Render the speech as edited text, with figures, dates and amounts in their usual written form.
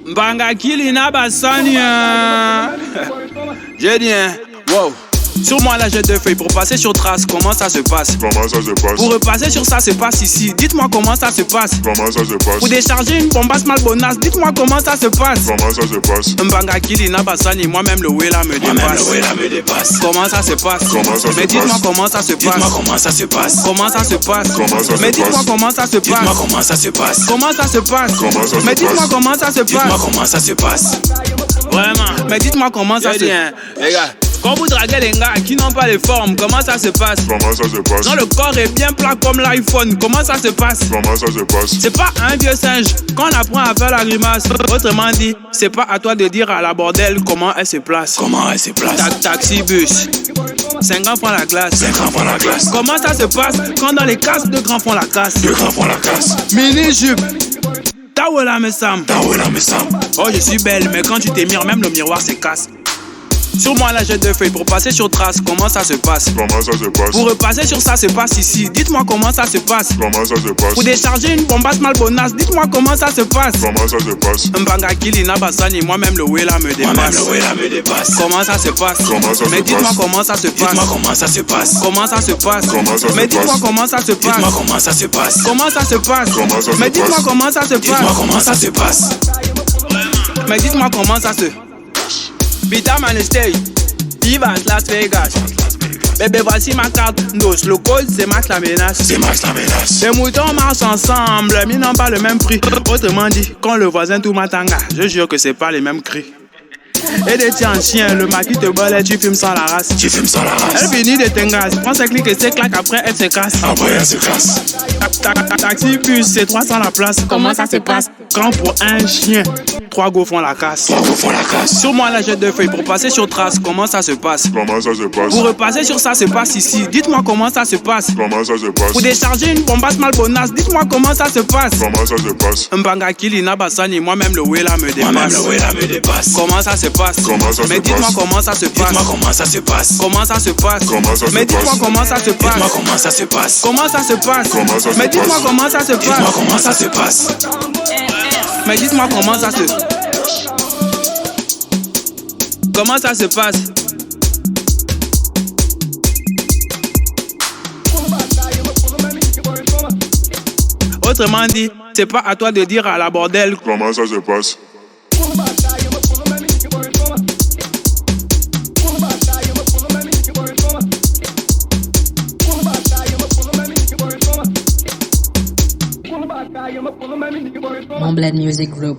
Mbanga Kilina Bassania. J'ai dit, hein, wow. Sur moi là j'ai 2 feuilles pour passer sur trace, comment ça se passe? Comment ça se passe? Pour repasser sur ça se passe ici, dites-moi comment ça se passe? Comment ça se passe? Pour décharger une bombasse malbonasse, dites-moi comment ça se passe? Comment ça se passe? Mbanga Kilina Bassani, moi-même le Wela me dépasse. Comment ça se passe? Comment ça se Mais dites-moi passe? comment ça se passe? Dites-moi comment ça se passe. Comment ça se passe? Comment ça se Mais dites-moi passe? comment ça se passe? Dites-moi comment ça se passe. Comment ça se passe? Comment ça se Mais dites-moi passe? comment ça se Dites-moi passe? comment ça se passe. Vraiment. Mais dites-moi comment ça se passe? Les gars, quand vous draguez les gars qui n'ont pas de forme, comment ça se passe? Comment ça se passe? Quand le corps est bien plat comme l'iPhone, comment ça se passe? Comment ça se passe? C'est pas un vieux singe qu'on apprend à faire la grimace. Autrement dit, c'est pas à toi de dire à la bordelle comment elle se place. Comment elle se place? Taxi bus, 50 francs la glace. 50 francs la glace. Comment ça se passe quand dans les casques 2 grands font la casse? 2 grands font la casse. Mini jupe, Tawela me sam. Tawela me sam. Oh je suis belle, mais quand tu t'émires, même le miroir se casse. Sur moi là j'ai 2 feuilles pour passer sur trace, comment ça se passe? Comment ça se passe? Pour repasser sur ça se passe ici, dites-moi comment ça se passe? Comment ça se passe? Pour décharger une bombasse malbonasse, dites-moi comment ça se passe? Comment ça se passe? Mbanga Kilina Bassani, moi-même le Wela me Moi-même dépasse. le Wela me dépasse. Comment ça se passe? Comment ça se Mais dites-moi passe? comment ça se passe? Dites-moi comment ça se passe. Comment ça se passe? Comment ça se Mais dites-moi passe? comment ça se passe? Dites-moi comment ça se passe. Comment ça se passe? Comment ça se Mais dites-moi passe? comment ça se Dites-moi passe? comment ça se passe. Mais dites-moi comment ça se... Peter Manestey, Vivas Las Vegas. Bébé voici ma carte, nos le code c'est Max la menace. C'est Max la menace. Les moutons marchent ensemble, mais ils n'ont pas le même prix. Autrement dit, quand le voisin tout matanga, je jure que c'est pas les mêmes cris. Et des tiens chien, le maquis te balle et tu fumes sans la race. Tu fumes sans la Elle race. finit de t'engager, prends ses clics et ses claques, après elle se casse. Après elle se casse. Taxi bus, c'est 300 la place. Comment ça se passe? Quand pour un chien, 3 go font la casse. 3 go font la casse. Sur moi là j'ai 2 feuilles pour passer sur trace, comment ça se passe? Comment ça se passe? Pour repasser sur ça se passe ici, dites-moi comment ça se passe? Comment ça se passe? Pour décharger une bombasse malbonasse, dites-moi comment ça se passe? Comment ça se passe? Mbanga Kilina Bassani, moi-même le Wela me Moi-même dépasse. le Wela me dépasse. Comment ça se passe? Comment ça se Mais dites-moi passe? comment ça se passe? Dites-moi comment ça se passe. Comment ça se passe? Comment ça se Mais dites-moi passe? comment ça se Dites-moi passe? comment ça se passe. Comment ça se passe? Comment ça se Mais dites-moi passe? comment ça se Dites-moi passe? comment ça se passe. Mais dites-moi comment ça se... Comment ça se passe? Autrement dit, c'est pas à toi de dire à la bordelle. Comment ça se passe? Mon Bled Music Group.